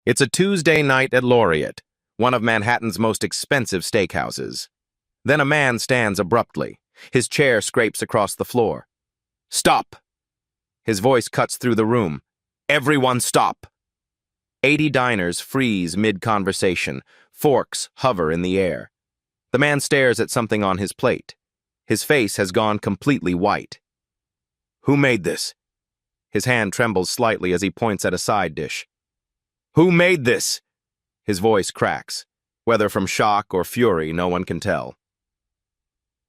It's a Tuesday night at Laureate, one of Manhattan's most expensive steakhouses. Then a man stands abruptly. His chair scrapes across the floor. "Stop!" His voice cuts through the room. "Everyone stop!" 80 diners freeze mid-conversation. Forks hover in the air. The man stares at something on his plate. His face has gone completely white. "Who made this?" His hand trembles slightly as he points at a side dish. "Who made this?" His voice cracks. Whether from shock or fury, no one can tell.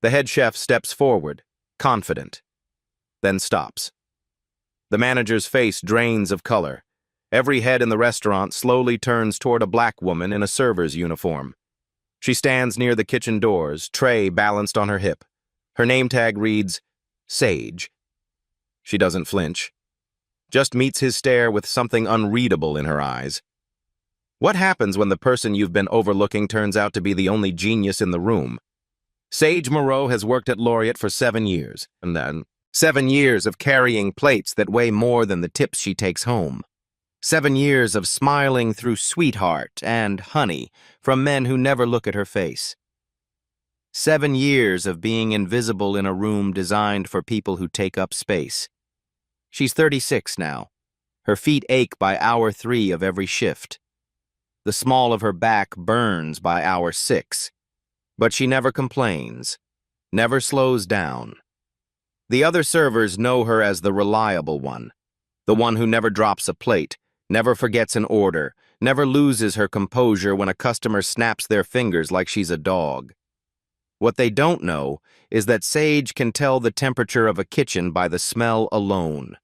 The head chef steps forward, confident, then stops. The manager's face drains of color. Every head in the restaurant slowly turns toward a black woman in a server's uniform. She stands near the kitchen doors, tray balanced on her hip. Her name tag reads, Sage. She doesn't flinch, just meets his stare with something unreadable in her eyes. What happens when the person you've been overlooking turns out to be the only genius in the room? Sage Moreau has worked at Laureate for 7 years, and then 7 years of carrying plates that weigh more than the tips she takes home. 7 years of smiling through sweetheart and honey from men who never look at her face. 7 years of being invisible in a room designed for people who take up space. She's 36 now. Her feet ache by hour 3 of every shift. The small of her back burns by hour 6. But she never complains, never slows down. The other servers know her as the reliable one, the one who never drops a plate, never forgets an order, never loses her composure when a customer snaps their fingers like she's a dog. What they don't know is that Sage can tell the temperature of a kitchen by the smell alone.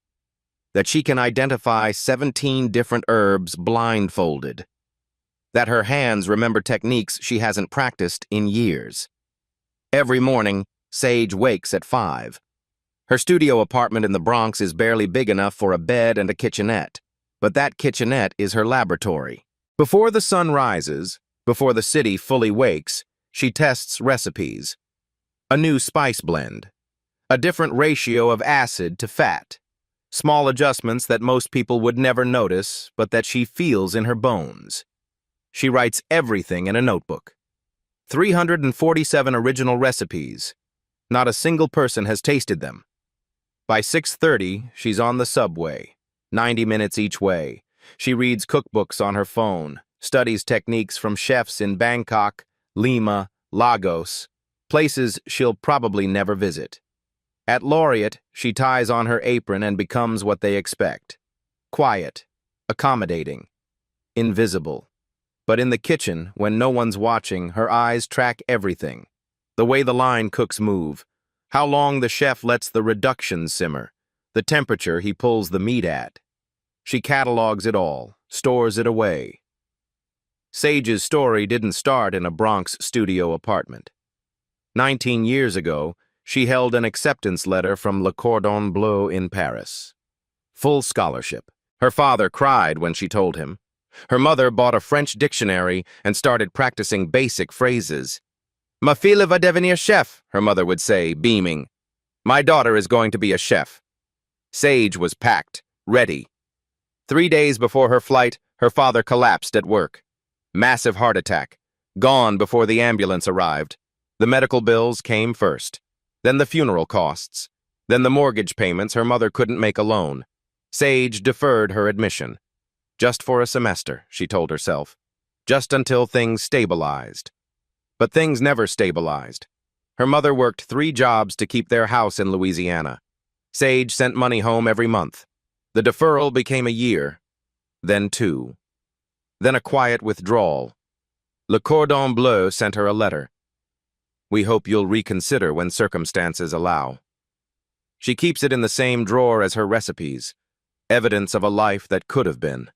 That she can identify 17 different herbs blindfolded. That her hands remember techniques she hasn't practiced in years. Every morning, Sage wakes at 5. Her studio apartment in the Bronx is barely big enough for a bed and a kitchenette, but that kitchenette is her laboratory. Before the sun rises, before the city fully wakes, she tests recipes. A new spice blend. A different ratio of acid to fat. Small adjustments that most people would never notice, but that she feels in her bones. She writes everything in a notebook. 347 original recipes. Not a single person has tasted them. By 6:30, she's on the subway. 90 minutes each way. She reads cookbooks on her phone, studies techniques from chefs in Bangkok, Lima, Lagos, places she'll probably never visit. At Laureate, she ties on her apron and becomes what they expect. Quiet, accommodating, invisible. But in the kitchen, when no one's watching, her eyes track everything. The way the line cooks move, how long the chef lets the reductions simmer, the temperature he pulls the meat at. She catalogs it all, stores it away. Sage's story didn't start in a Bronx studio apartment. 19 years ago, she held an acceptance letter from Le Cordon Bleu in Paris. Full scholarship. Her father cried when she told him. Her mother bought a French dictionary and started practicing basic phrases. "Ma fille va devenir chef," her mother would say, beaming. "My daughter is going to be a chef." Sage was packed, ready. 3 days before her flight, her father collapsed at work. Massive heart attack. Gone before the ambulance arrived. The medical bills came first. Then the funeral costs. Then the mortgage payments her mother couldn't make alone. Sage deferred her admission. Just for a semester, she told herself. Just until things stabilized. But things never stabilized. Her mother worked 3 jobs to keep their house in Louisiana. Sage sent money home every month. The deferral became a year, then 2. Then a quiet withdrawal. Le Cordon Bleu sent her a letter. "We hope you'll reconsider when circumstances allow." She keeps it in the same drawer as her recipes, evidence of a life that could have been.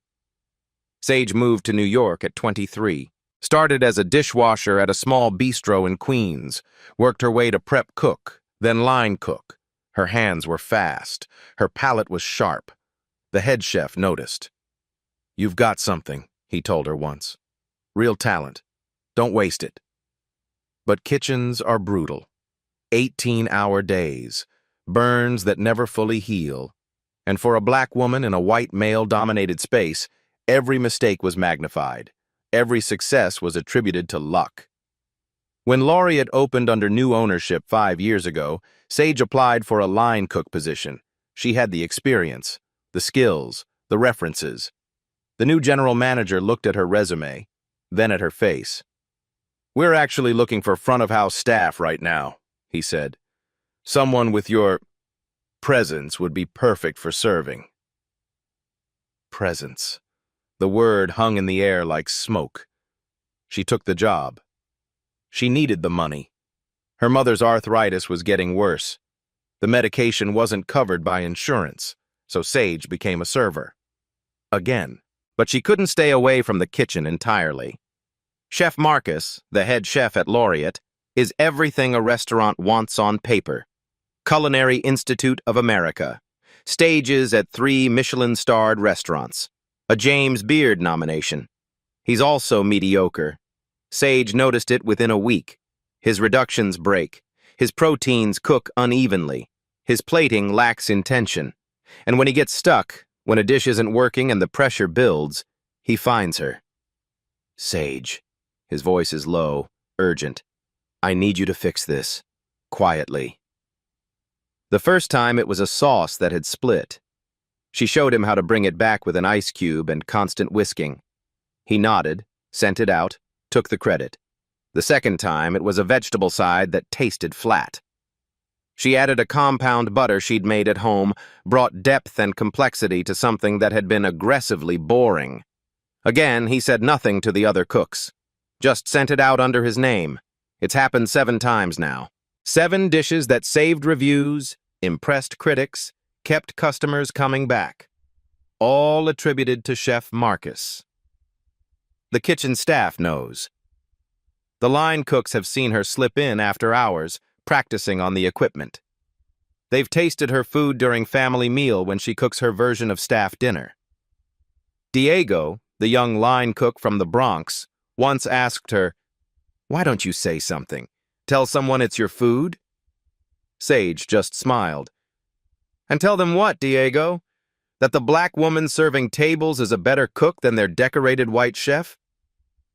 Sage moved to New York at 23, started as a dishwasher at a small bistro in Queens, worked her way to prep cook, then line cook. Her hands were fast, her palate was sharp. The head chef noticed. "You've got something," he told her once. "Real talent. Don't waste it." But kitchens are brutal. 18-hour days, burns that never fully heal. And for a black woman in a white male-dominated space, Every mistake was magnified. Every success was attributed to luck. When Laureate opened under new ownership 5 years ago, Sage applied for a line cook position. She had the experience, the skills, the references. The new general manager looked at her resume, then at her face. "We're actually looking for front-of-house staff right now," he said. "Someone with your presence would be perfect for serving." Presence. The word hung in the air like smoke. She took the job. She needed the money. Her mother's arthritis was getting worse. The medication wasn't covered by insurance, so Sage became a server. Again. But she couldn't stay away from the kitchen entirely. Chef Marcus, the head chef at Laureate, is everything a restaurant wants on paper. Culinary Institute of America. Stages at 3 Michelin-starred restaurants. A James Beard nomination. He's also mediocre. Sage noticed it within a week. His reductions break. His proteins cook unevenly. His plating lacks intention. And when he gets stuck, when a dish isn't working and the pressure builds, he finds her. "Sage." His voice is low, urgent. "I need you to fix this. Quietly." The first time it was a sauce that had split. She showed him how to bring it back with an ice cube and constant whisking. He nodded, sent it out, took the credit. The second time, it was a vegetable side that tasted flat. She added a compound butter she'd made at home, brought depth and complexity to something that had been aggressively boring. Again, he said nothing to the other cooks. Just sent it out under his name. It's happened 7 times now. 7 dishes that saved reviews, impressed critics, kept customers coming back. All attributed to Chef Marcus. The kitchen staff knows. The line cooks have seen her slip in after hours, practicing on the equipment. They've tasted her food during family meal when she cooks her version of staff dinner. Diego, the young line cook from the Bronx, once asked her, "Why don't you say something? Tell someone it's your food?" Sage just smiled. "And tell them what, Diego? That the black woman serving tables is a better cook than their decorated white chef?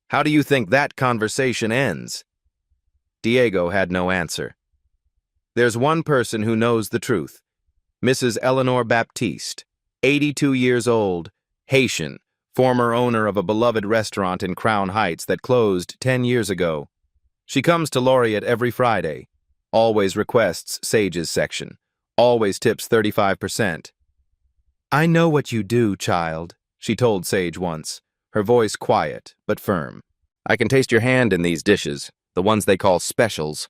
How do you think that conversation ends?" Diego had no answer. There's one person who knows the truth. Mrs. Eleanor Baptiste, 82 years old, Haitian, former owner of a beloved restaurant in Crown Heights that closed 10 years ago. She comes to Laureate every Friday, always requests Sage's section, always tips 35%. "I know what you do, child," she told Sage once, her voice quiet but firm. "I can taste your hand in these dishes, the ones they call specials.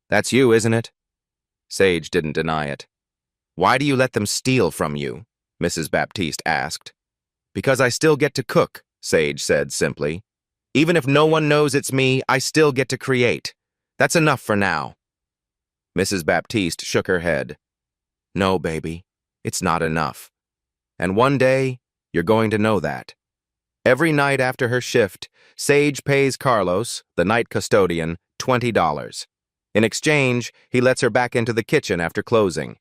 That's you, isn't it?" Sage didn't deny it. "Why do you let them steal from you?" Mrs. Baptiste asked. "Because I still get to cook," Sage said simply. "Even if no one knows it's me, I still get to create. That's enough for now." Mrs. Baptiste shook her head. "No, baby, it's not enough. And one day, you're going to know that." Every night after her shift, Sage pays Carlos, the night custodian, $20. In exchange, he lets her back into the kitchen after closing.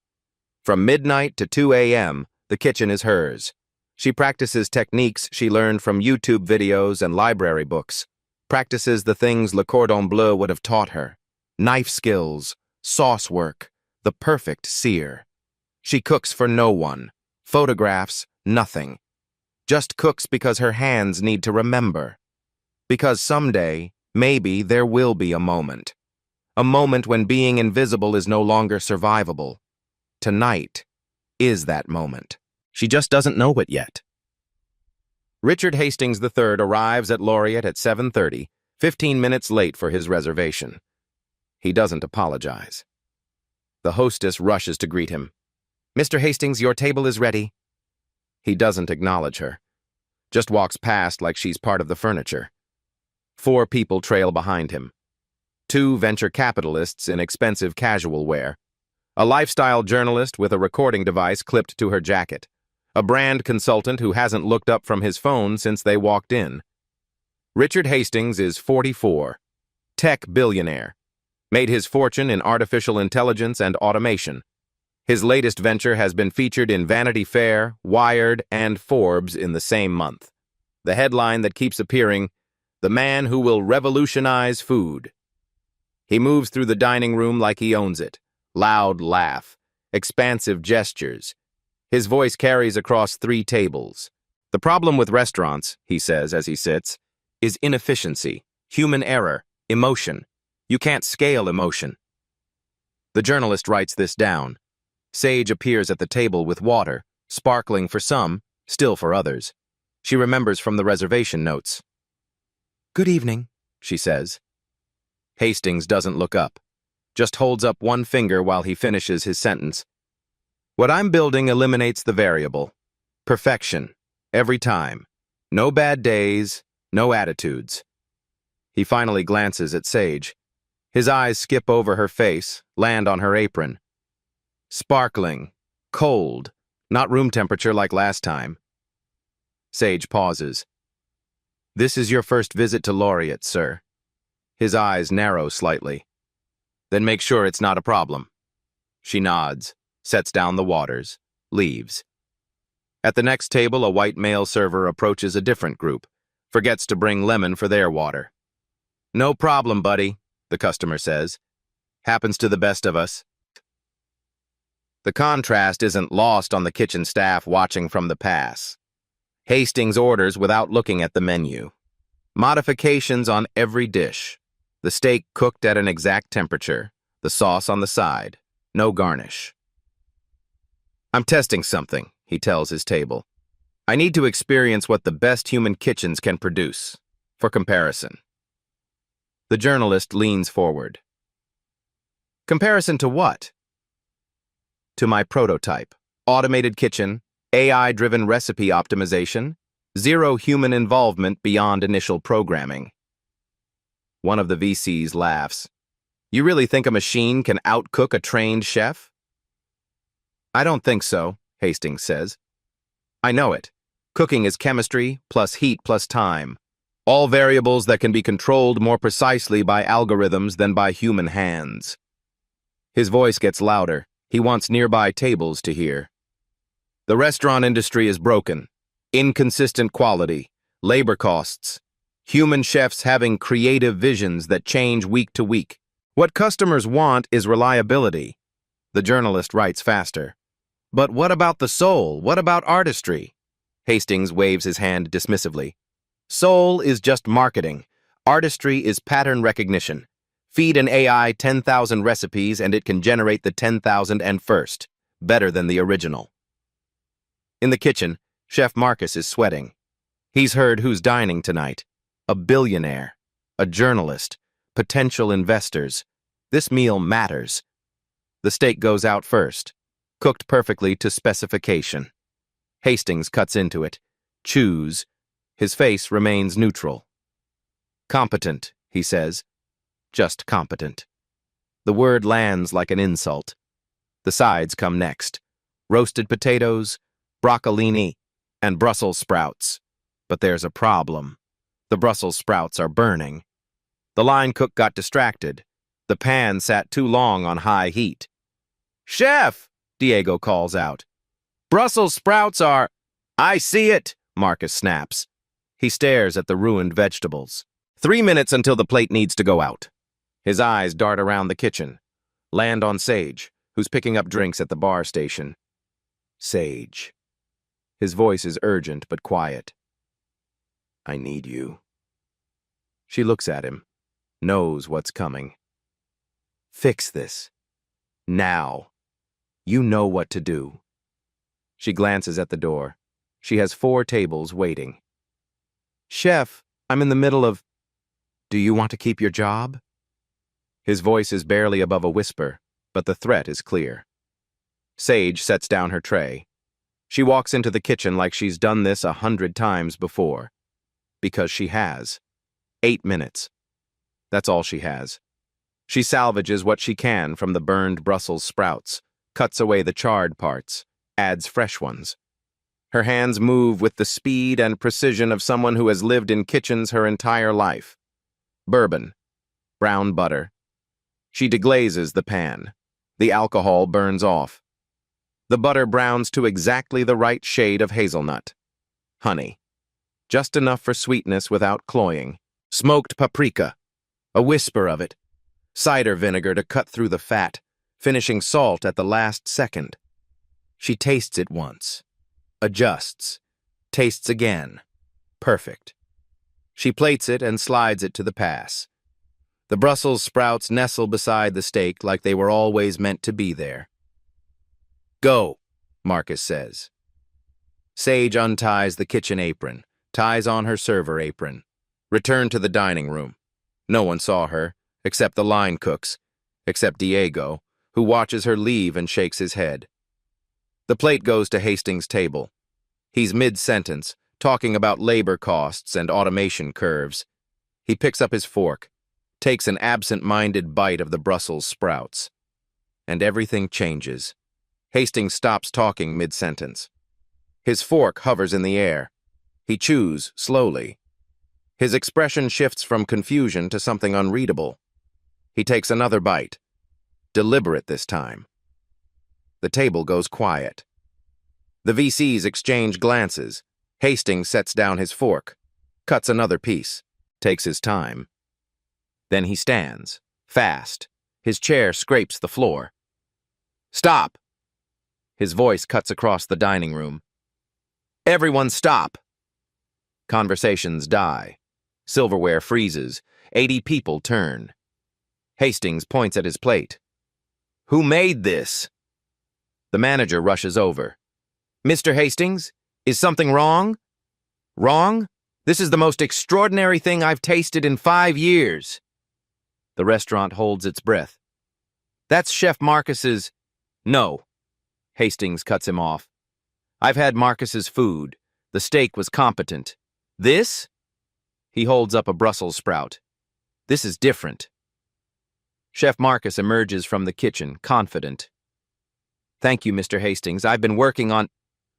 From midnight to 2 a.m., the kitchen is hers. She practices techniques she learned from YouTube videos and library books, practices the things Le Cordon Bleu would have taught her, knife skills, sauce work, the perfect sear. She cooks for no one, photographs, nothing. Just cooks because her hands need to remember. Because someday, maybe there will be a moment. A moment when being invisible is no longer survivable. Tonight is that moment. She just doesn't know it yet. Richard Hastings III arrives at Laureate at 7:30, 15 minutes late for his reservation. He doesn't apologize. The hostess rushes to greet him. "Mr. Hastings, your table is ready." He doesn't acknowledge her. Just walks past like she's part of the furniture. 4 people trail behind him. 2 venture capitalists in expensive casual wear. A lifestyle journalist with a recording device clipped to her jacket. A brand consultant who hasn't looked up from his phone since they walked in. Richard Hastings is 44. Tech billionaire. Made his fortune in artificial intelligence and automation. His latest venture has been featured in Vanity Fair, Wired, and Forbes in the same month. The headline that keeps appearing, "The Man Who Will Revolutionize Food." He moves through the dining room like he owns it. Loud laugh, expansive gestures. His voice carries across 3 tables. The problem with restaurants, he says as he sits, is inefficiency, human error, emotion. You can't scale emotion. The journalist writes this down. Sage appears at the table with water, sparkling for some, still for others. She remembers from the reservation notes. "Good evening," she says. Hastings doesn't look up, just holds up one finger while he finishes his sentence. "What I'm building eliminates the variable. Perfection. Every time. No bad days, no attitudes." He finally glances at Sage. His eyes skip over her face, land on her apron. Sparkling. Cold. Not room temperature like last time. Sage pauses. "This is your first visit to Laureate, sir." His eyes narrow slightly. "Then make sure it's not a problem." She nods, sets down the waters, leaves. At the next table, a white male server approaches a different group, forgets to bring lemon for their water. "No problem, buddy," the customer says. "Happens to the best of us." The contrast isn't lost on the kitchen staff watching from the pass. Hastings orders without looking at the menu. Modifications on every dish. The steak cooked at an exact temperature, the sauce on the side, no garnish. "I'm testing something," he tells his table. "I need to experience what the best human kitchens can produce, for comparison." The journalist leans forward. "Comparison to what?" "To my prototype. Automated kitchen, AI-driven recipe optimization, zero human involvement beyond initial programming." One of the VCs laughs. "You really think a machine can outcook a trained chef?" "I don't think so," Hastings says. "I know it. Cooking is chemistry plus heat plus time. All variables that can be controlled more precisely by algorithms than by human hands." His voice gets louder. He wants nearby tables to hear. "The restaurant industry is broken. Inconsistent quality, labor costs, human chefs having creative visions that change week to week. What customers want is reliability." The journalist writes faster. "But what about the soul? What about artistry?" Hastings waves his hand dismissively. "Soul is just marketing. Artistry is pattern recognition. Feed an AI 10,000 recipes and it can generate the 10,001st, better than the original." In the kitchen, Chef Marcus is sweating. He's heard who's dining tonight. A billionaire, a journalist, potential investors. This meal matters. The steak goes out first, cooked perfectly to specification. Hastings cuts into it, chews. His face remains neutral. "Competent," he says. Just competent. The word lands like an insult. The sides come next. Roasted potatoes, broccolini, and Brussels sprouts. But there's a problem. The Brussels sprouts are burning. The line cook got distracted. The pan sat too long on high heat. "Chef!" Diego calls out. "Brussels sprouts are—" "I see it," Marcus snaps. He stares at the ruined vegetables. 3 minutes until the plate needs to go out. His eyes dart around the kitchen, land on Sage, who's picking up drinks at the bar station. Sage. His voice is urgent but quiet. "I need you." She looks at him, knows what's coming. "Fix this. Now. You know what to do." She glances at the door. She has 4 tables waiting. "Chef, I'm in the middle of—" "Do you want to keep your job?" His voice is barely above a whisper, but the threat is clear. Sage sets down her tray. She walks into the kitchen like she's done this 100 times before. Because she has. 8 minutes. That's all she has. She salvages what she can from the burned Brussels sprouts, cuts away the charred parts, adds fresh ones. Her hands move with the speed and precision of someone who has lived in kitchens her entire life. Bourbon. Brown butter. She deglazes the pan. The alcohol burns off. The butter browns to exactly the right shade of hazelnut. Honey. just enough for sweetness without cloying. Smoked paprika, a whisper of it. Cider vinegar to cut through the fat, finishing salt at the last second. She tastes it once, adjusts, tastes again. Perfect. She plates it and slides it to the pass. The Brussels sprouts nestle beside the steak like they were always meant to be there. Go, Marcus says. Sage unties the kitchen apron, ties on her server apron. Returned to the dining room. No one saw her, except the line cooks, except Diego, who watches her leave and shakes his head. The plate goes to Hastings' table. He's mid-sentence, talking about labor costs and automation curves. He picks up his fork, takes an absent-minded bite of the Brussels sprouts. And everything changes. Hastings stops talking mid-sentence. His fork hovers in the air. He chews slowly. His expression shifts from confusion to something unreadable. He takes another bite. Deliberate this time. The table goes quiet. The VCs exchange glances. Hastings sets down his fork, cuts another piece, takes his time. Then he stands, fast. His chair scrapes the floor. Stop! His voice cuts across the dining room. Everyone stop! Conversations die. Silverware freezes. 80 people turn. Hastings points at his plate. Who made this? The manager rushes over. Mr. Hastings, is something wrong? Wrong? This is the most extraordinary thing I've tasted in 5 years. The restaurant holds its breath. That's Chef Marcus's... No. Hastings cuts him off. I've had Marcus's food. The steak was competent. This? He holds up a Brussels sprout. This is different. Chef Marcus emerges from the kitchen, confident. Thank you, Mr. Hastings. I've been working on...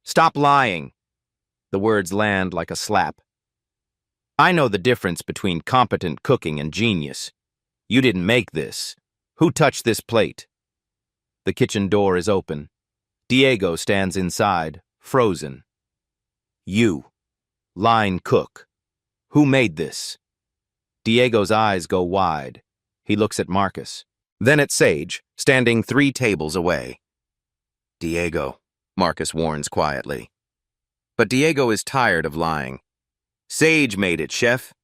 Stop lying. The words land like a slap. I know the difference between competent cooking and genius. You didn't make this. Who touched this plate? The kitchen door is open. Diego stands inside, frozen. You. Line cook. Who made this? Diego's eyes go wide. He looks at Marcus. Then at Sage, standing 3 tables away. Diego, Marcus warns quietly. But Diego is tired of lying. Sage made it, chef.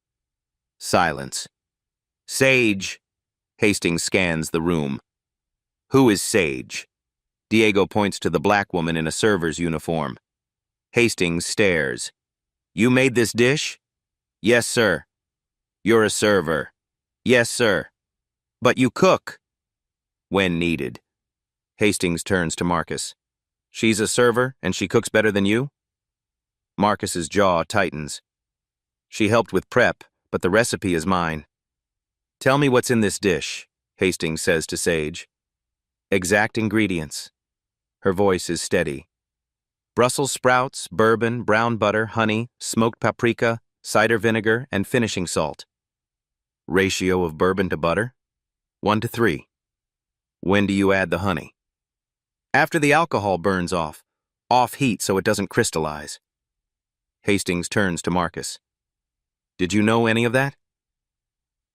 Silence. Sage. Hastings scans the room. Who is Sage? Diego points to the black woman in a server's uniform. Hastings stares. You made this dish? Yes, sir. You're a server. Yes, sir. But you cook. When needed. Hastings turns to Marcus. She's a server, and she cooks better than you? Marcus's jaw tightens. She helped with prep, but the recipe is mine. Tell me what's in this dish, Hastings says to Sage. Exact ingredients. Her voice is steady. Brussels sprouts, bourbon, brown butter, honey, smoked paprika, cider vinegar, and finishing salt. Ratio of bourbon to butter? 1:3. When do you add the honey? After the alcohol burns off heat so it doesn't crystallize. Hastings turns to Marcus. Did you know any of that?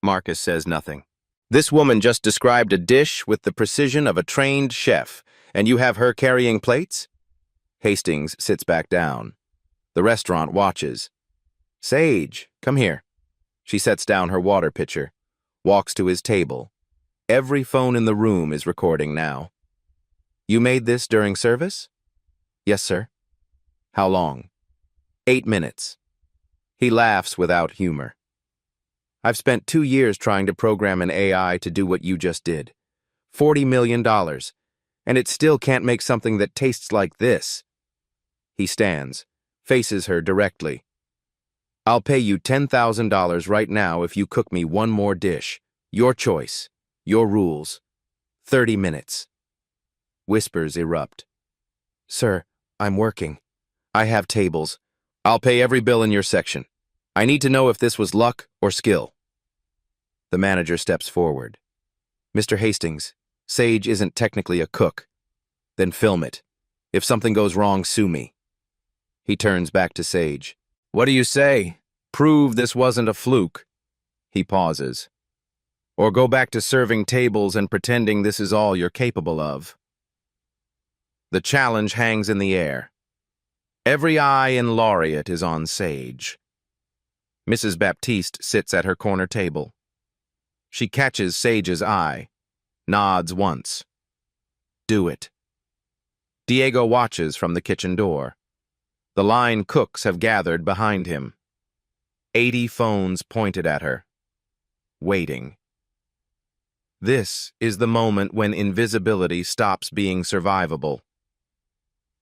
Marcus says nothing. This woman just described a dish with the precision of a trained chef, and you have her carrying plates? Hastings sits back down. The restaurant watches. Sage, come here. She sets down her water pitcher, walks to his table. Every phone in the room is recording now. You made this during service? Yes, sir. How long? 8 minutes. He laughs without humor. I've spent 2 years trying to program an AI to do what you just did. $40 million. And it still can't make something that tastes like this. He stands, faces her directly. I'll pay you $10,000 right now if you cook me one more dish. Your choice. Your rules. 30 minutes. Whispers erupt. Sir, I'm working. I have tables. I'll pay every bill in your section. I need to know if this was luck or skill. The manager steps forward. Mr. Hastings, Sage isn't technically a cook. Then film it. If something goes wrong, sue me. He turns back to Sage. What do you say? Prove this wasn't a fluke. He pauses. Or go back to serving tables and pretending this is all you're capable of. The challenge hangs in the air. Every eye in Laureate is on Sage. Mrs. Baptiste sits at her corner table. She catches Sage's eye, nods once. Do it. Diego watches from the kitchen door. The line cooks have gathered behind him. 80 phones pointed at her. Waiting. This is the moment when invisibility stops being survivable.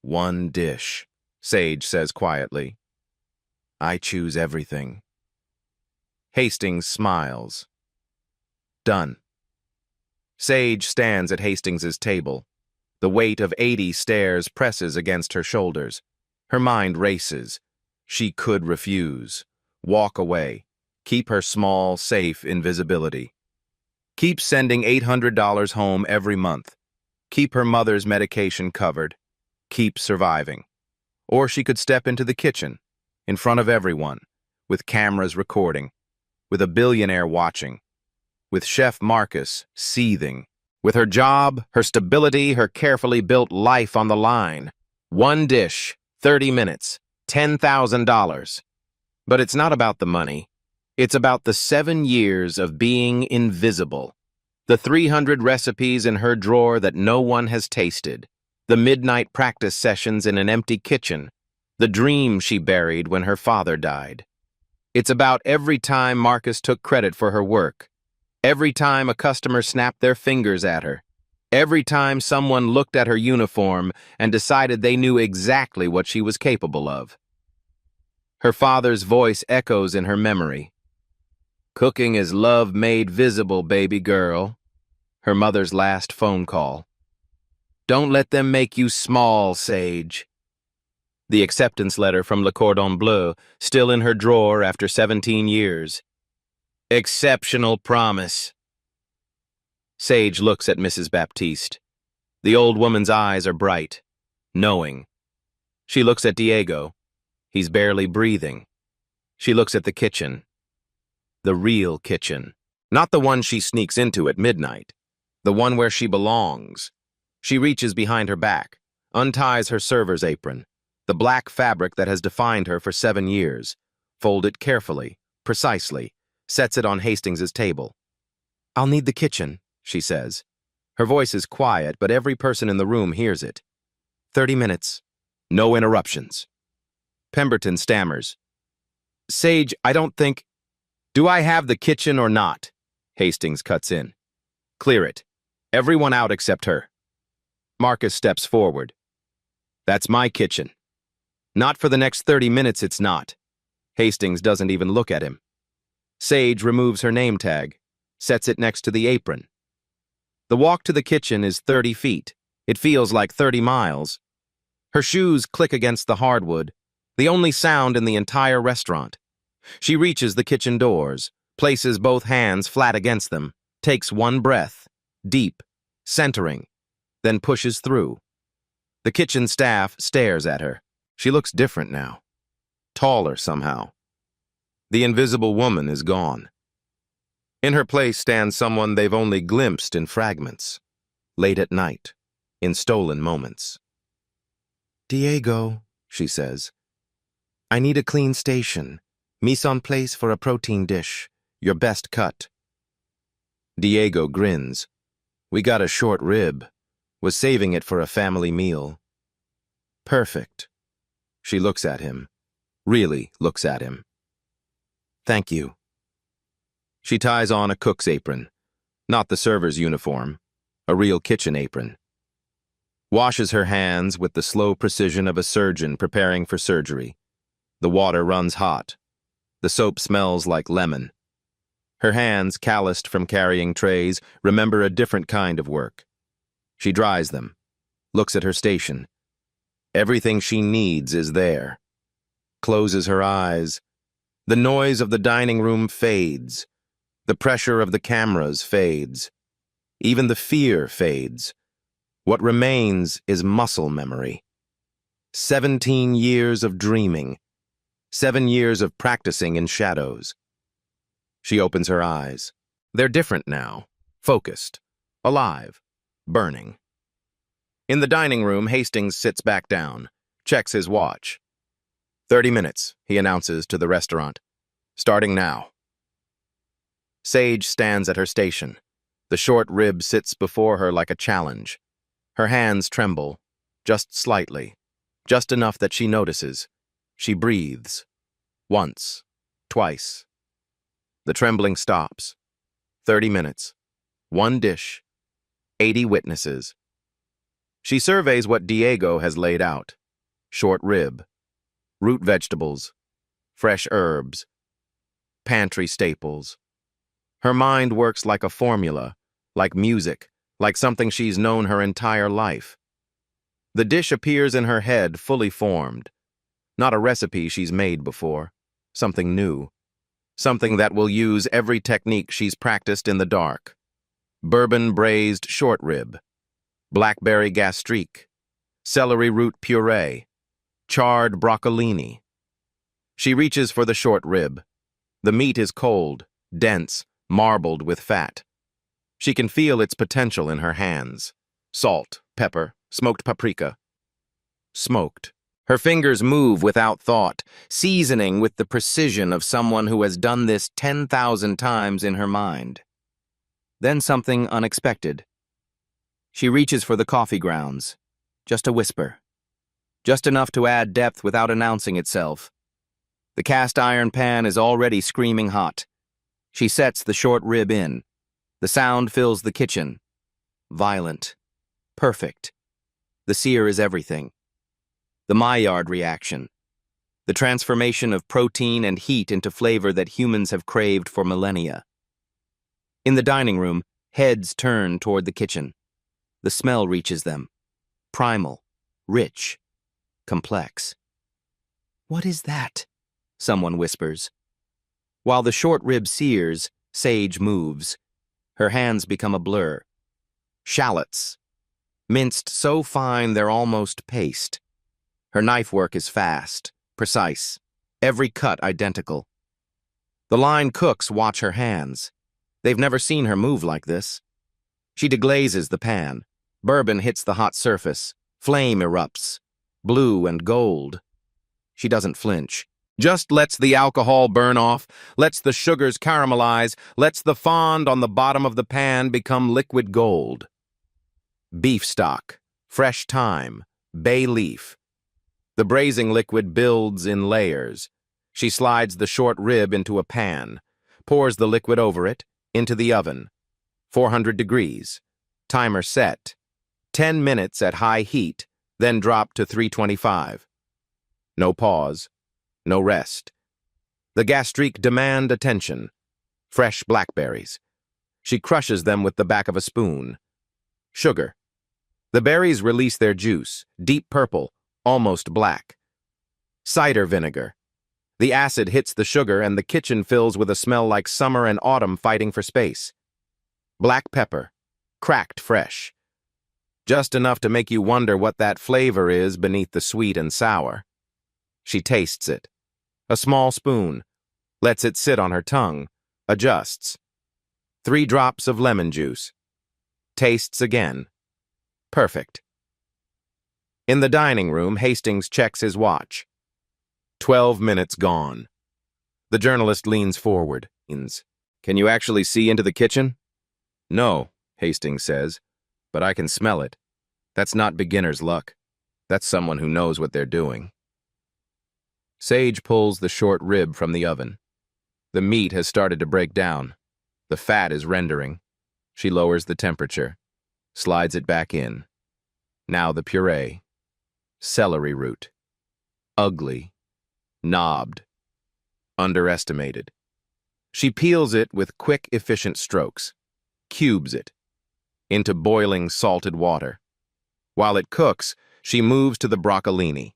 One dish, Sage says quietly. I choose everything. Hastings smiles. Done. Sage stands at Hastings's table. The weight of 80 stares presses against her shoulders. Her mind races. She could refuse. Walk away. Keep her small, safe invisibility. Keep sending $800 home every month. Keep her mother's medication covered. Keep surviving. Or she could step into the kitchen, in front of everyone, with cameras recording, with a billionaire watching, with Chef Marcus seething, with her job, her stability, her carefully built life on the line. One dish, 30 minutes, $10,000. But it's not about the money. It's about the 7 years of being invisible. The 300 recipes in her drawer that no one has tasted. The midnight practice sessions in an empty kitchen. The dream she buried when her father died. It's about every time Marcus took credit for her work. Every time a customer snapped their fingers at her. Every time someone looked at her uniform and decided they knew exactly what she was capable of. Her father's voice echoes in her memory. Cooking is love made visible, baby girl. Her mother's last phone call. Don't let them make you small, Sage. The acceptance letter from Le Cordon Bleu, still in her drawer after 17 years. Exceptional promise. Sage looks at Mrs. Baptiste. The old woman's eyes are bright, knowing. She looks at Diego. He's barely breathing. She looks at the kitchen. The real kitchen. Not the one she sneaks into at midnight. The one where she belongs. She reaches behind her back, unties her server's apron, the black fabric that has defined her for 7 years, fold it carefully, precisely, sets it on Hastings's table. I'll need the kitchen, she says. Her voice is quiet, but every person in the room hears it. 30 minutes. No interruptions. Pemberton stammers. Sage, I don't think... Do I have the kitchen or not? Hastings cuts in. Clear it. Everyone out except her. Marcus steps forward. That's my kitchen. Not for the next 30 minutes, it's not. Hastings doesn't even look at him. Sage removes her name tag, sets it next to the apron. The walk to the kitchen is 30 feet. It feels like 30 miles. Her shoes click against the hardwood, the only sound in the entire restaurant. She reaches the kitchen doors, places both hands flat against them, takes one breath, deep, centering, then pushes through. The kitchen staff stares at her. She looks different now. Taller somehow. The invisible woman is gone. In her place stands someone they've only glimpsed in fragments, late at night, in stolen moments. Diego, she says, I need a clean station. Mise en place for a protein dish. Your best cut. Diego grins. We got a short rib. Was saving it for a family meal. Perfect. She looks at him. Really looks at him. Thank you. She ties on a cook's apron. Not the server's uniform. A real kitchen apron. Washes her hands with the slow precision of a surgeon preparing for surgery. The water runs hot. The soap smells like lemon. Her hands, calloused from carrying trays, remember a different kind of work. She dries them, looks at her station. Everything she needs is there. Closes her eyes. The noise of the dining room fades. The pressure of the cameras fades. Even the fear fades. What remains is muscle memory. 17 years of dreaming. 7 years of practicing in shadows. She opens her eyes. They're different now. Focused. Alive. Burning. In the dining room, Hastings sits back down, checks his watch. 30 minutes, he announces to the restaurant. Starting now. Sage stands at her station. The short rib sits before her like a challenge. Her hands tremble, just slightly, just enough that she notices. She breathes. Once. Twice. The trembling stops. 30 minutes. One dish. 80 witnesses. She surveys what Diego has laid out. Short rib. Root vegetables. Fresh herbs. Pantry staples. Her mind works like a formula, like music, like something she's known her entire life. The dish appears in her head fully formed. Not a recipe she's made before. Something new. Something that will use every technique she's practiced in the dark. Bourbon braised short rib. Blackberry gastrique. Celery root puree. Charred broccolini. She reaches for the short rib. The meat is cold, dense, marbled with fat. She can feel its potential in her hands. Salt, pepper, smoked paprika. Smoked. Her fingers move without thought, seasoning with the precision of someone who has done this 10,000 times in her mind. Then something unexpected. She reaches for the coffee grounds. Just a whisper. Just enough to add depth without announcing itself. The cast iron pan is already screaming hot. She sets the short rib in. The sound fills the kitchen. Violent. Perfect. The sear is everything. The Maillard reaction. The transformation of protein and heat into flavor that humans have craved for millennia. In the dining room, heads turn toward the kitchen. The smell reaches them. Primal. Rich. Complex. "What is that?" someone whispers. While the short rib sears, Sage moves. Her hands become a blur. Shallots. Minced so fine they're almost paste. Her knife work is fast, precise, every cut identical. The line cooks watch her hands. They've never seen her move like this. She deglazes the pan. Bourbon hits the hot surface. Flame erupts. Blue and gold. She doesn't flinch. Just lets the alcohol burn off, lets the sugars caramelize, lets the fond on the bottom of the pan become liquid gold. Beef stock, fresh thyme, bay leaf. The braising liquid builds in layers. She slides the short rib into a pan, pours the liquid over it, into the oven. 400 degrees. Timer set. 10 minutes at high heat, then drop to 325. No pause. No rest. The gastrique demand attention. Fresh blackberries. She crushes them with the back of a spoon. Sugar. The berries release their juice, deep purple, almost black. Cider vinegar. The acid hits the sugar and the kitchen fills with a smell like summer and autumn fighting for space. Black pepper. Cracked fresh. Just enough to make you wonder what that flavor is beneath the sweet and sour. She tastes it. A small spoon. Lets it sit on her tongue. Adjusts. 3 drops of lemon juice. Tastes again. Perfect. In the dining room, Hastings checks his watch. 12 minutes gone. The journalist leans forward. "Can you actually see into the kitchen?" "No," Hastings says, "but I can smell it. That's not beginner's luck. That's someone who knows what they're doing." Sage pulls the short rib from the oven. The meat has started to break down. The fat is rendering. She lowers the temperature, slides it back in. Now the puree. Celery root. Ugly. Knobbed. Underestimated. She peels it with quick, efficient strokes. Cubes it. Into boiling, salted water. While it cooks, she moves to the broccolini.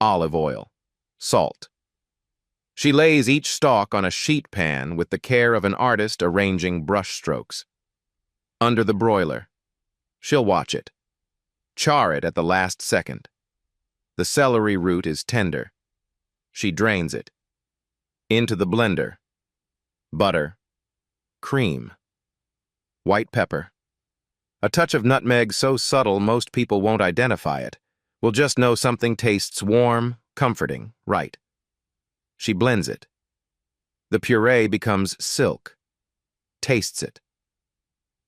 Olive oil. Salt. She lays each stalk on a sheet pan with the care of an artist arranging brush strokes. Under the broiler. She'll watch it. Char it at the last second. The celery root is tender. She drains it. Into the blender. Butter. Cream. White pepper. A touch of nutmeg so subtle most people won't identify it. Will just know something tastes warm, comforting, right. She blends it. The puree becomes silk. Tastes it.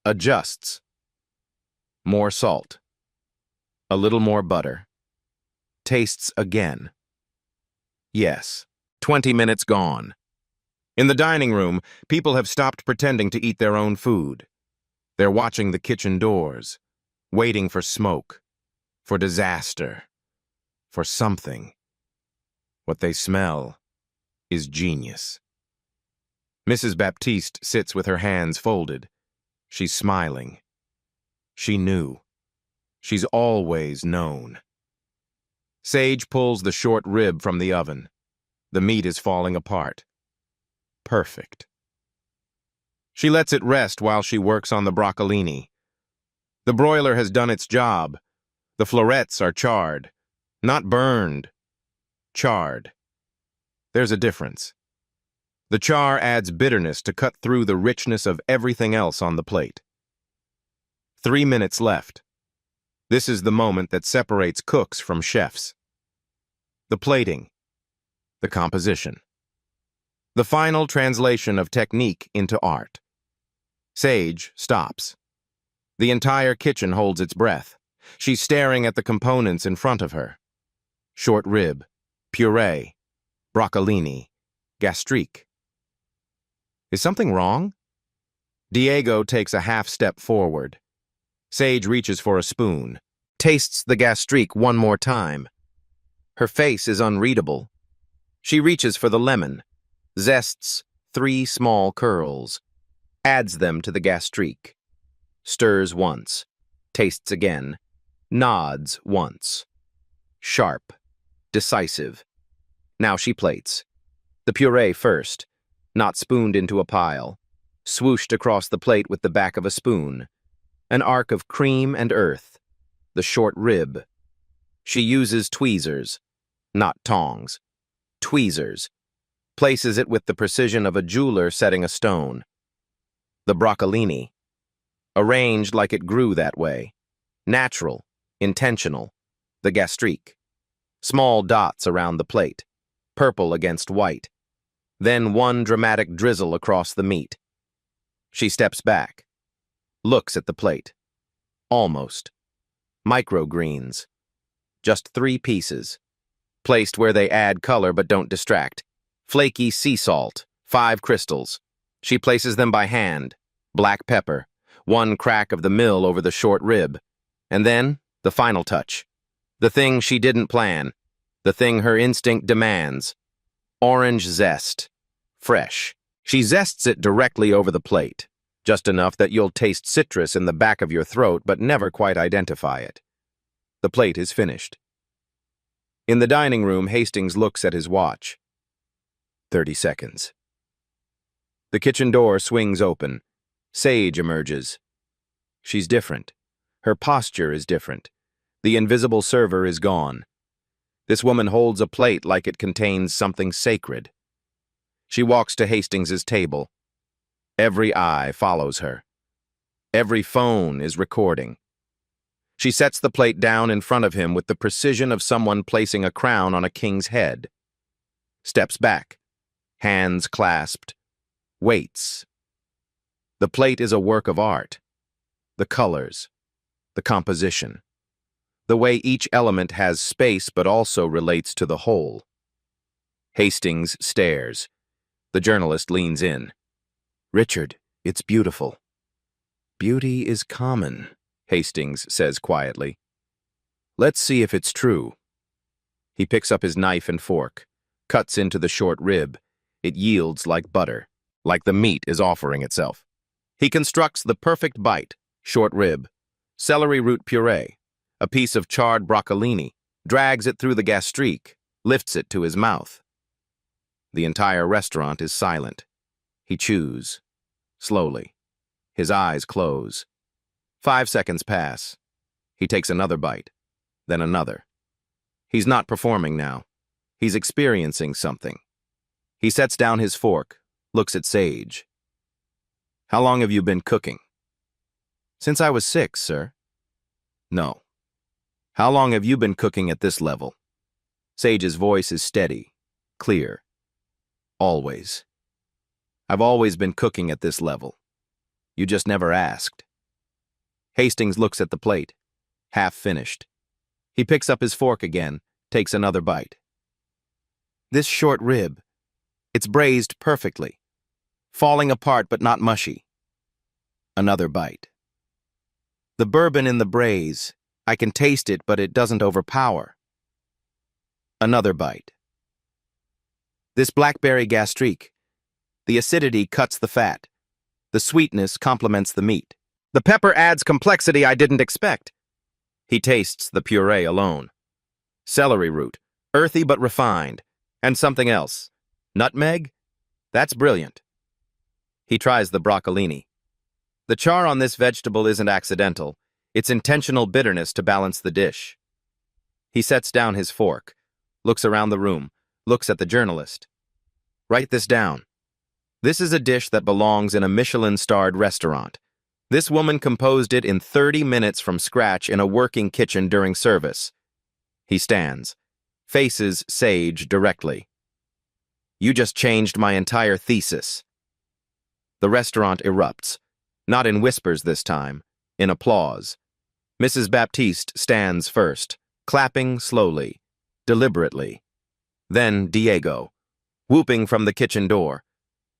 Adjusts. More salt. A little more butter. Tastes again. Yes. 20 minutes gone. In the dining room, people have stopped pretending to eat their own food. They're watching the kitchen doors, waiting for smoke, for disaster, for something. What they smell is genius. Mrs. Baptiste sits with her hands folded. She's smiling. She knew. She's always known. Sage pulls the short rib from the oven. The meat is falling apart. Perfect. She lets it rest while she works on the broccolini. The broiler has done its job. The florets are charred. Not burned. Charred. There's a difference. The char adds bitterness to cut through the richness of everything else on the plate. 3 minutes left. This is the moment that separates cooks from chefs. The plating. The composition. The final translation of technique into art. Sage stops. The entire kitchen holds its breath. She's staring at the components in front of her. Short rib, puree, broccolini, gastrique. Is something wrong? Diego takes a half step forward. Sage reaches for a spoon, tastes the gastrique one more time. Her face is unreadable. She reaches for the lemon, zests 3 small curls, adds them to the gastrique, stirs once, tastes again, nods once. Sharp, decisive. Now she plates. The puree first, not spooned into a pile, swooshed across the plate with the back of a spoon. An arc of cream and earth, the short rib. She uses tweezers, not tongs. Tweezers. Places it with the precision of a jeweler setting a stone. The broccolini. Arranged like it grew that way. Natural, intentional. The gastrique. Small dots around the plate. Purple against white. Then one dramatic drizzle across the meat. She steps back. Looks at the plate. Almost. Microgreens. Just 3 pieces. Placed where they add color but don't distract. Flaky sea salt, 5 crystals. She places them by hand. Black pepper. 1 crack of the mill over the short rib. And then, the final touch. The thing she didn't plan. The thing her instinct demands. Orange zest. Fresh. She zests it directly over the plate. Just enough that you'll taste citrus in the back of your throat but never quite identify it. The plate is finished. In the dining room, Hastings looks at his watch. 30 seconds. The kitchen door swings open. Sage emerges. She's different. Her posture is different. The invisible server is gone. This woman holds a plate like it contains something sacred. She walks to Hastings's table. Every eye follows her. Every phone is recording. She sets the plate down in front of him with the precision of someone placing a crown on a king's head. Steps back, hands clasped, waits. The plate is a work of art. The colors, the composition, the way each element has space but also relates to the whole. Hastings stares. The journalist leans in. Richard, it's beautiful. Beauty is common, Hastings says quietly. Let's see if it's true. He picks up his knife and fork, cuts into the short rib. It yields like butter, like the meat is offering itself. He constructs the perfect bite, short rib, celery root puree, a piece of charred broccolini, drags it through the gastrique, lifts it to his mouth. The entire restaurant is silent. He chews, slowly. His eyes close. 5 seconds pass. He takes another bite, then another. He's not performing now. He's experiencing something. He sets down his fork, looks at Sage. How long have you been cooking? Since I was 6, sir. No. How long have you been cooking at this level? Sage's voice is steady, clear. Always. I've always been cooking at this level. You just never asked. Hastings looks at the plate, half finished. He picks up his fork again, takes another bite. This short rib, it's braised perfectly, falling apart but not mushy. Another bite. The bourbon in the braise, I can taste it, but it doesn't overpower. Another bite. This blackberry gastrique, the acidity cuts the fat. The sweetness complements the meat. The pepper adds complexity I didn't expect. He tastes the puree alone. Celery root, earthy but refined. And something else. Nutmeg? That's brilliant. He tries the broccolini. The char on this vegetable isn't accidental. It's intentional bitterness to balance the dish. He sets down his fork, looks around the room, looks at the journalist. Write this down. This is a dish that belongs in a Michelin-starred restaurant. This woman composed it in 30 minutes from scratch in a working kitchen during service. He stands, faces Sage directly. You just changed my entire thesis. The restaurant erupts, not in whispers this time, in applause. Mrs. Baptiste stands first, clapping slowly, deliberately. Then Diego, whooping from the kitchen door.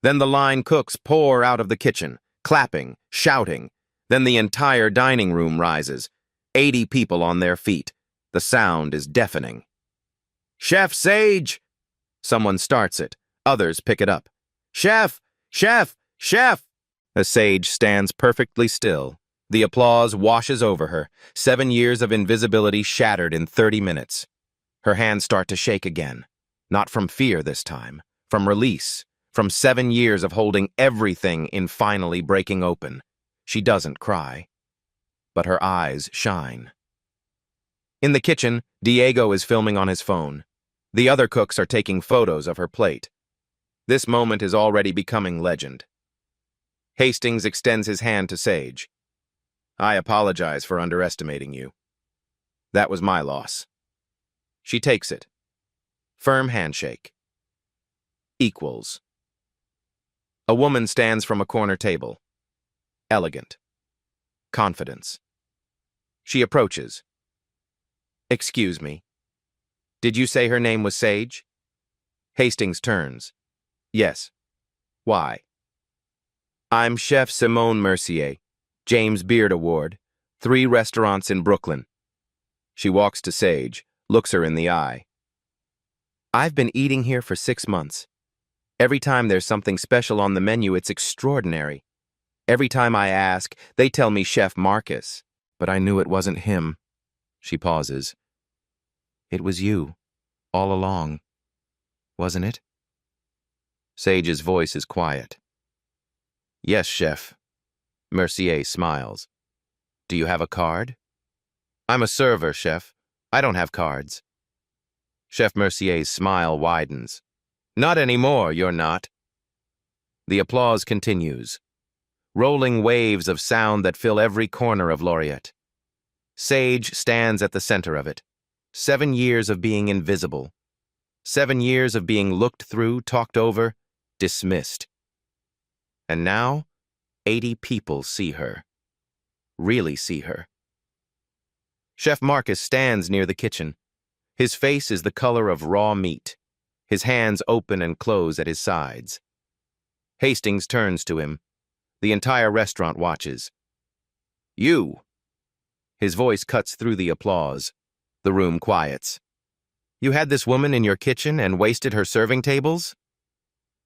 Then the line cooks pour out of the kitchen, clapping, shouting. Then the entire dining room rises, 80 people on their feet. The sound is deafening. Chef Sage! Someone starts it. Others pick it up. Chef! Chef! Chef! As Sage stands perfectly still, the applause washes over her, 7 years of invisibility shattered in 30 minutes. Her hands start to shake again. Not from fear this time, from release, from 7 years of holding everything in finally breaking open. She doesn't cry, but her eyes shine. In the kitchen, Diego is filming on his phone. The other cooks are taking photos of her plate. This moment is already becoming legend. Hastings extends his hand to Sage. I apologize for underestimating you. That was my loss. She takes it. Firm handshake. Equals. A woman stands from a corner table. Elegant. Confidence. She approaches. Excuse me. Did you say her name was Sage? Hastings turns. Yes. Why? I'm Chef Simone Mercier, James Beard Award, 3 restaurants in Brooklyn. She walks to Sage, looks her in the eye. I've been eating here for 6 months. Every time there's something special on the menu, it's extraordinary. Every time I ask, they tell me Chef Marcus, but I knew it wasn't him. She pauses. It was you, all along, wasn't it? Sage's voice is quiet. Yes, Chef. Mercier smiles. Do you have a card? I'm a server, Chef. I don't have cards. Chef Mercier's smile widens. Not anymore, you're not. The applause continues. Rolling waves of sound that fill every corner of Laureate. Sage stands at the center of it. 7 years of being invisible. 7 years of being looked through, talked over, dismissed. And now, 80 people see her. Really see her. Chef Marcus stands near the kitchen. His face is the color of raw meat. His hands open and close at his sides. Hastings turns to him. The entire restaurant watches. You! His voice cuts through the applause. The room quiets. You had this woman in your kitchen and wasted her serving tables?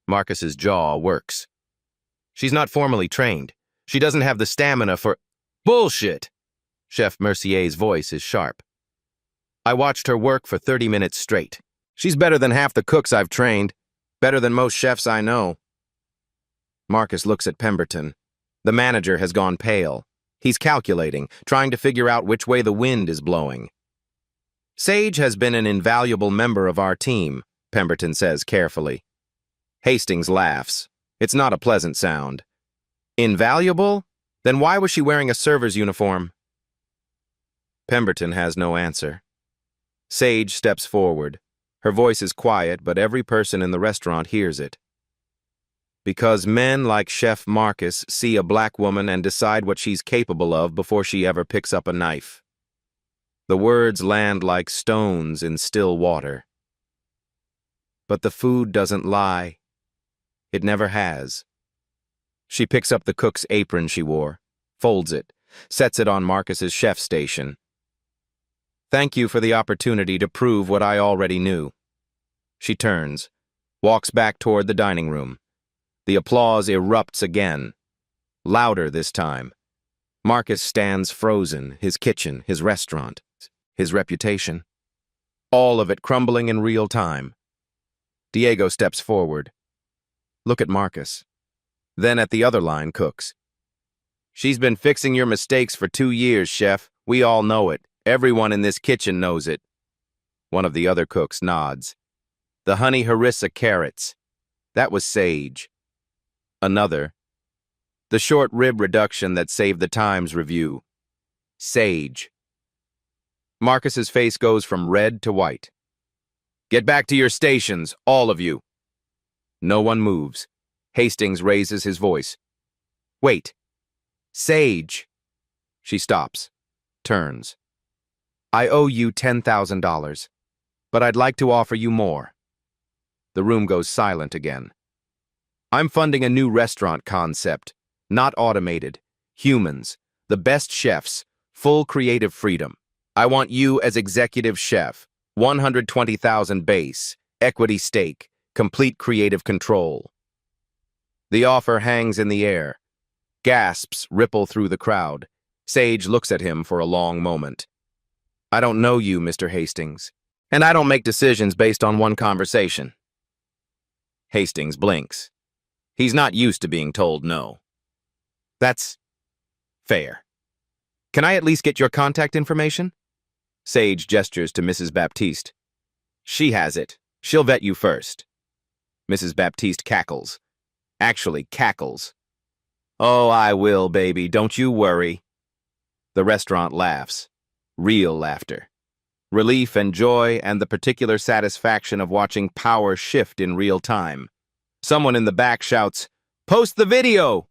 Marcus's jaw works. She's not formally trained. She doesn't have the stamina for— Bullshit! Chef Mercier's voice is sharp. I watched her work for 30 minutes straight. She's better than half the cooks I've trained. Better than most chefs I know. Marcus looks at Pemberton. The manager has gone pale. He's calculating, trying to figure out which way the wind is blowing. Sage has been an invaluable member of our team, Pemberton says carefully. Hastings laughs. It's not a pleasant sound. Invaluable? Then why was she wearing a server's uniform? Pemberton has no answer. Sage steps forward. Her voice is quiet, but every person in the restaurant hears it. Because men like Chef Marcus see a black woman and decide what she's capable of before she ever picks up a knife. The words land like stones in still water. But the food doesn't lie. It never has. She picks up the cook's apron she wore, folds it, sets it on Marcus's chef station. Thank you for the opportunity to prove what I already knew. She turns, walks back toward the dining room. The applause erupts again, louder this time. Marcus stands frozen, his kitchen, his restaurant, his reputation. All of it crumbling in real time. Diego steps forward. Look at Marcus. Then at the other line cooks. She's been fixing your mistakes for 2 years, chef. We all know it. Everyone in this kitchen knows it. One of the other cooks nods. The honey harissa carrots. That was Sage. Another. The short rib reduction that saved the Times review. Sage. Marcus's face goes from red to white. Get back to your stations, all of you. No one moves. Hastings raises his voice. Wait. Sage. She stops. Turns. I owe you $10,000, but I'd like to offer you more. The room goes silent again. I'm funding a new restaurant concept, not automated. Humans, the best chefs, full creative freedom. I want you as executive chef, 120,000 base, equity stake, complete creative control. The offer hangs in the air. Gasps ripple through the crowd. Sage looks at him for a long moment. I don't know you, Mr. Hastings, and I don't make decisions based on one conversation. Hastings blinks. He's not used to being told no. That's fair. Can I at least get your contact information? Sage gestures to Mrs. Baptiste. She has it. She'll vet you first. Mrs. Baptiste cackles. Actually cackles. Oh, I will, baby. Don't you worry. The restaurant laughs. Real laughter. Relief and joy and the particular satisfaction of watching power shift in real time. Someone in the back shouts, "Post the video!"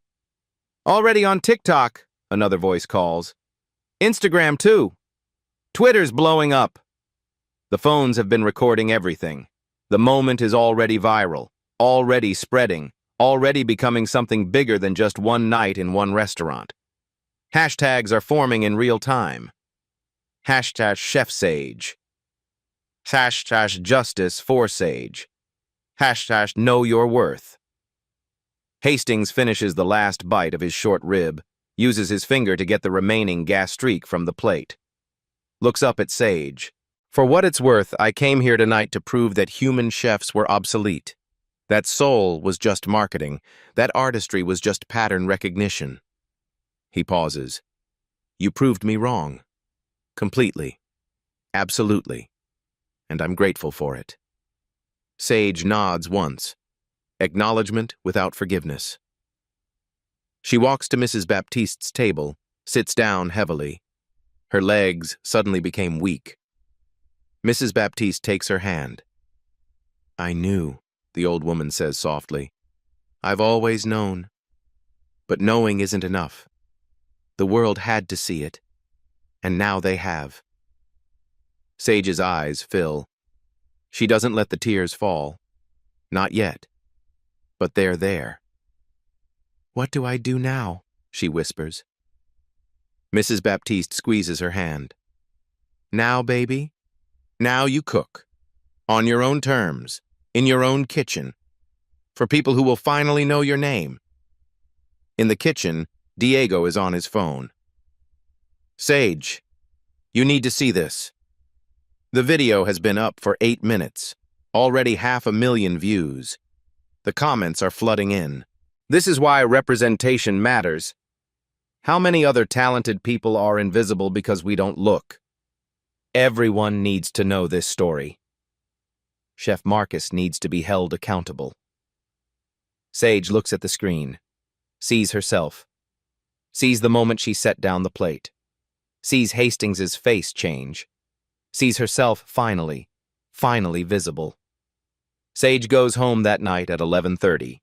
Already on TikTok, another voice calls. Instagram too. Twitter's blowing up. The phones have been recording everything. The moment is already viral, already spreading, already becoming something bigger than just one night in one restaurant. Hashtags are forming in real time. Hashtag Chef Sage. Hashtag Justice for Sage. Hashtag Know Your Worth. Hastings finishes the last bite of his short rib, uses his finger to get the remaining gastrique from the plate. Looks up at Sage. For what it's worth, I came here tonight to prove that human chefs were obsolete. That soul was just marketing. That artistry was just pattern recognition. He pauses. You proved me wrong. Completely. Absolutely. And I'm grateful for it. Sage nods once. Acknowledgement without forgiveness. She walks to Mrs. Baptiste's table, sits down heavily. Her legs suddenly became weak. Mrs. Baptiste takes her hand. I knew, the old woman says softly. I've always known. But knowing isn't enough. The world had to see it, and now they have. Sage's eyes fill. She doesn't let the tears fall. Not yet. But they're there. What do I do now? She whispers. Mrs. Baptiste squeezes her hand. Now, baby? Now you cook. On your own terms. In your own kitchen. For people who will finally know your name. In the kitchen, Diego is on his phone. Sage, you need to see this. The video has been up for 8 minutes. Already 500,000 views. The comments are flooding in. This is why representation matters. How many other talented people are invisible because we don't look? Everyone needs to know this story. Chef Marcus needs to be held accountable. Sage looks at the screen, sees herself, sees the moment she set down the plate, sees Hastings's face change, sees herself finally visible. Sage goes home that night at 11:30.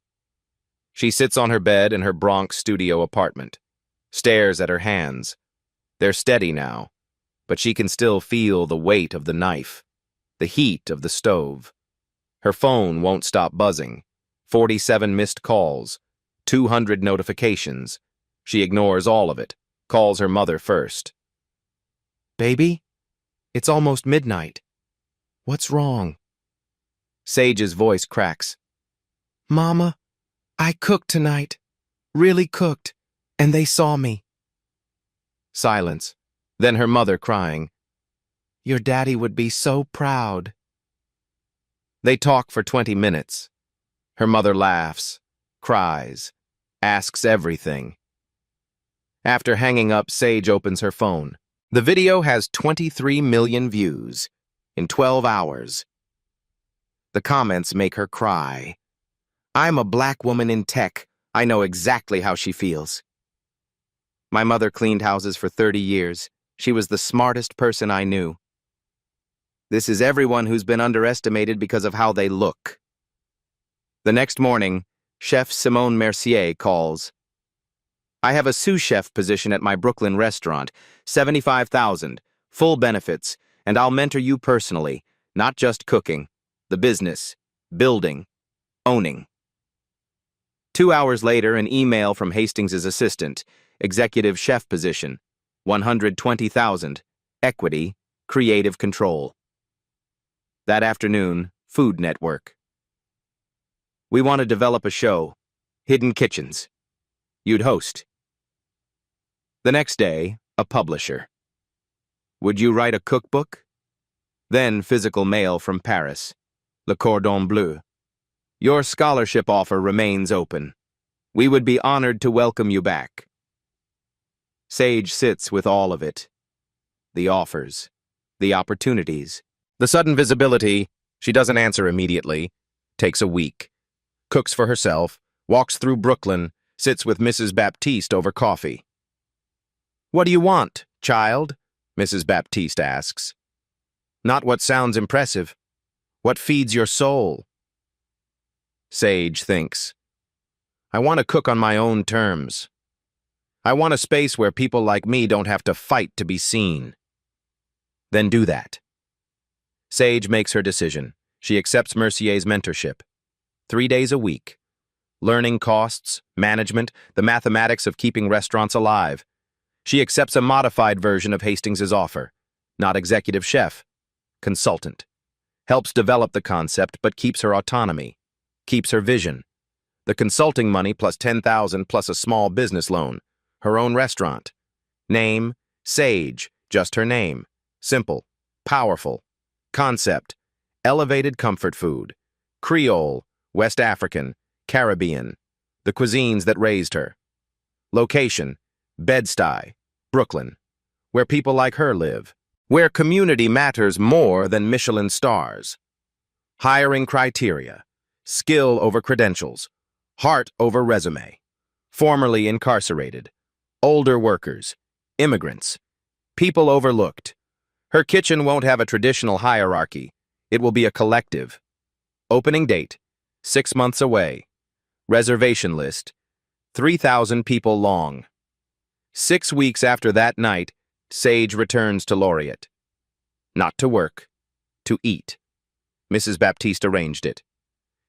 She sits on her bed in her Bronx studio apartment, stares at her hands. They're steady now, but she can still feel the weight of the knife, the heat of the stove. Her phone won't stop buzzing. 47 missed calls, 200 notifications. She ignores all of it, calls her mother first. "Baby, it's almost midnight. What's wrong?" Sage's voice cracks. "Mama, I cooked tonight. Really cooked. And they saw me." Silence. Then her mother crying. "Your daddy would be so proud." They talk for 20 minutes. Her mother laughs, cries, asks everything. After hanging up, Sage opens her phone. The video has 23 million views in 12 hours. The comments make her cry. "I'm a black woman in tech. I know exactly how she feels. My mother cleaned houses for 30 years. She was the smartest person I knew. This is everyone who's been underestimated because of how they look." The next morning, Chef Simone Mercier calls. "I have a sous chef position at my Brooklyn restaurant, 75,000, full benefits, and I'll mentor you personally, not just cooking, the business, building, owning." 2 hours later, an email from Hastings's assistant, executive chef position, 120,000, equity, creative control. That afternoon, Food Network. "We want to develop a show, Hidden Kitchens. You'd host." The next day, a publisher. "Would you write a cookbook?" Then physical mail from Paris, Le Cordon Bleu. "Your scholarship offer remains open. We would be honored to welcome you back." Sage sits with all of it. The offers, the opportunities, the sudden visibility. She doesn't answer immediately. Takes a week. Cooks for herself, walks through Brooklyn, sits with Mrs. Baptiste over coffee. "What do you want, child?" Mrs. Baptiste asks. "Not what sounds impressive. What feeds your soul?" Sage thinks. "I want to cook on my own terms. I want a space where people like me don't have to fight to be seen." "Then do that." Sage makes her decision. She accepts Mercier's mentorship. 3 days a week. Learning costs, management, the mathematics of keeping restaurants alive. She accepts a modified version of Hastings's offer. Not executive chef. Consultant. Helps develop the concept, but keeps her autonomy. Keeps her vision. The consulting money plus 10,000 plus a small business loan. Her own restaurant. Name, Sage, just her name. Simple, powerful. Concept, elevated comfort food. Creole, West African, Caribbean. The cuisines that raised her. Location, Bed-Stuy, Brooklyn. Where people like her live. Where community matters more than Michelin stars. Hiring criteria, skill over credentials, heart over resume. Formerly incarcerated, older workers, immigrants, people overlooked. Her kitchen won't have a traditional hierarchy. It will be a collective. Opening date, 6 months away. Reservation list, 3,000 people long. 6 weeks after that night, Sage returns to Laureate. Not to work, to eat. Mrs. Baptiste arranged it.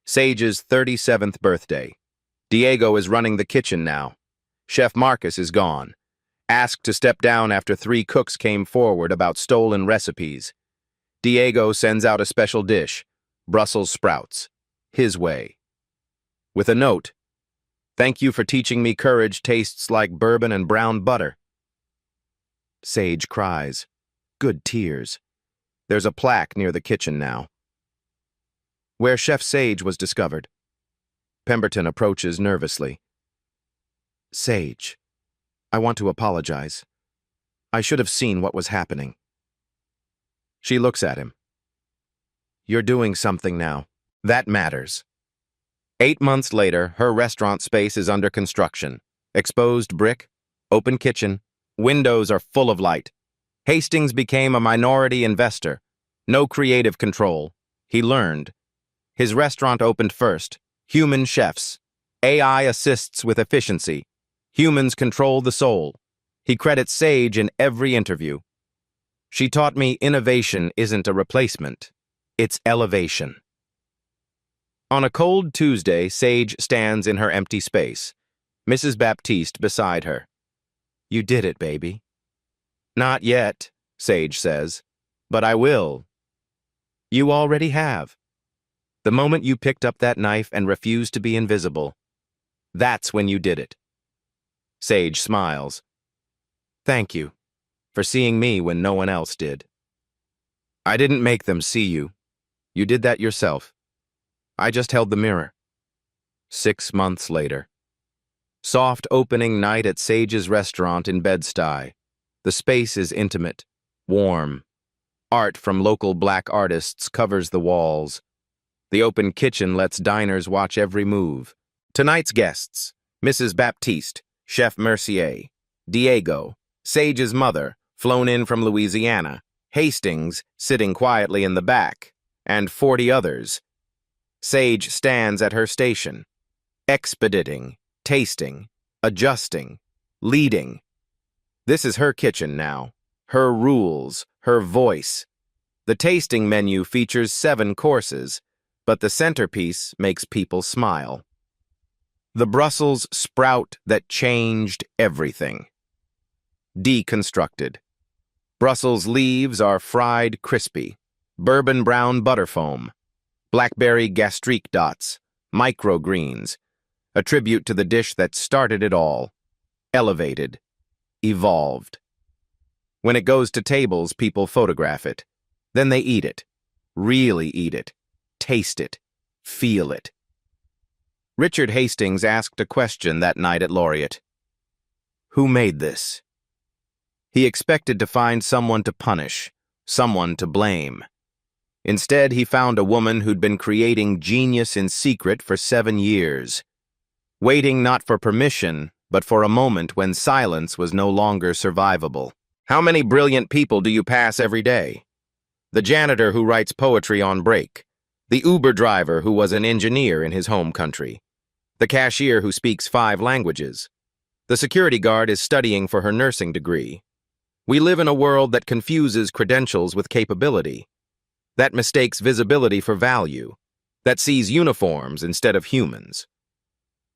Sage's 37th birthday. Diego is running the kitchen now. Chef Marcus is gone. Asked to step down after 3 cooks came forward about stolen recipes. Diego sends out a special dish, Brussels sprouts, his way. With a note, "Thank you for teaching me courage tastes like bourbon and brown butter." Sage cries. Good tears. There's a plaque near the kitchen now. Where Chef Sage was discovered. Pemberton approaches nervously. "Sage, I want to apologize. I should have seen what was happening." She looks at him. You're doing something now. That matters. 8 months later, her restaurant space is under construction. Exposed brick, open kitchen, windows are full of light. Hastings became a minority investor. No creative control. He learned. His restaurant opened first. Human chefs. AI assists with efficiency. Humans control the soul. He credits Sage in every interview. She taught me innovation isn't a replacement. It's elevation. On a cold Tuesday, Sage stands in her empty space. Mrs. Baptiste beside her. You did it, baby. Not yet, Sage says, but I will. You already have. The moment you picked up that knife and refused to be invisible, that's when you did it. Sage smiles. Thank you for seeing me when no one else did. I didn't make them see you. You did that yourself. I just held the mirror. 6 months later. Soft opening night at Sage's restaurant in Bed-Stuy. The space is intimate, warm. Art from local black artists covers the walls. The open kitchen lets diners watch every move. Tonight's guests, Mrs. Baptiste, Chef Mercier, Diego, Sage's mother, flown in from Louisiana, Hastings, sitting quietly in the back, and 40 others. Sage stands at her station, expediting, tasting, adjusting, leading. This is her kitchen now, her rules, her voice. The tasting menu features 7 courses, but the centerpiece makes people smile. The Brussels sprout that changed everything. Deconstructed. Brussels leaves are fried crispy. Bourbon brown butterfoam. Blackberry gastrique dots. Microgreens. A tribute to the dish that started it all. Elevated. Evolved. When it goes to tables, people photograph it. Then they eat it. Really eat it. Taste it. Feel it. Richard Hastings asked a question that night at Laureate. Who made this? He expected to find someone to punish, someone to blame. Instead, he found a woman who'd been creating genius in secret for 7 years, waiting not for permission, but for a moment when silence was no longer survivable. How many brilliant people do you pass every day? The janitor who writes poetry on break, the Uber driver who was an engineer in his home country, the cashier who speaks 5 languages. The security guard is studying for her nursing degree. We live in a world that confuses credentials with capability, that mistakes visibility for value, that sees uniforms instead of humans.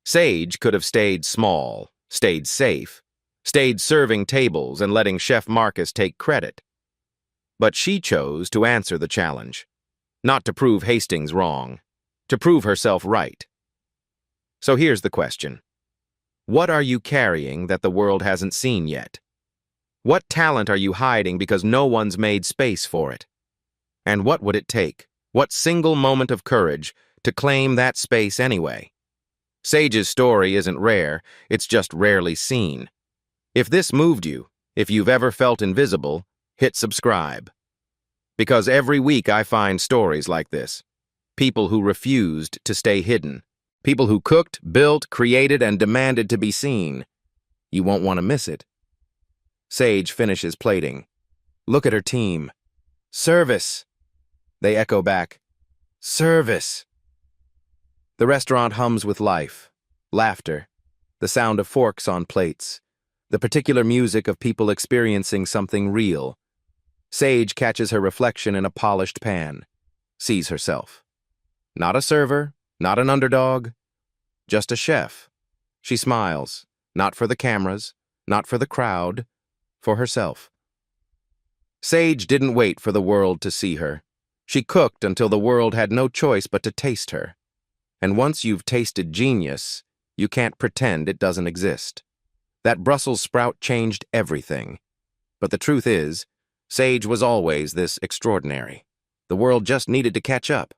Sage could have stayed small, stayed safe, stayed serving tables and letting Chef Marcus take credit. But she chose to answer the challenge, not to prove Hastings wrong, to prove herself right. So here's the question. What are you carrying that the world hasn't seen yet? What talent are you hiding because no one's made space for it? And what would it take, what single moment of courage, to claim that space anyway? Sage's story isn't rare, it's just rarely seen. If this moved you, if you've ever felt invisible, hit subscribe. Because every week I find stories like this. People who refused to stay hidden. People who cooked, built, created, and demanded to be seen. You won't want to miss it. Sage finishes plating. Look at her team. Service. They echo back. Service. The restaurant hums with life, laughter, the sound of forks on plates, the particular music of people experiencing something real. Sage catches her reflection in a polished pan, sees herself. Not a server, not an underdog, just a chef. She smiles, not for the cameras, not for the crowd, for herself. Sage didn't wait for the world to see her. She cooked until the world had no choice but to taste her. And once you've tasted genius, you can't pretend it doesn't exist. That Brussels sprout changed everything. But the truth is, Sage was always this extraordinary. The world just needed to catch up.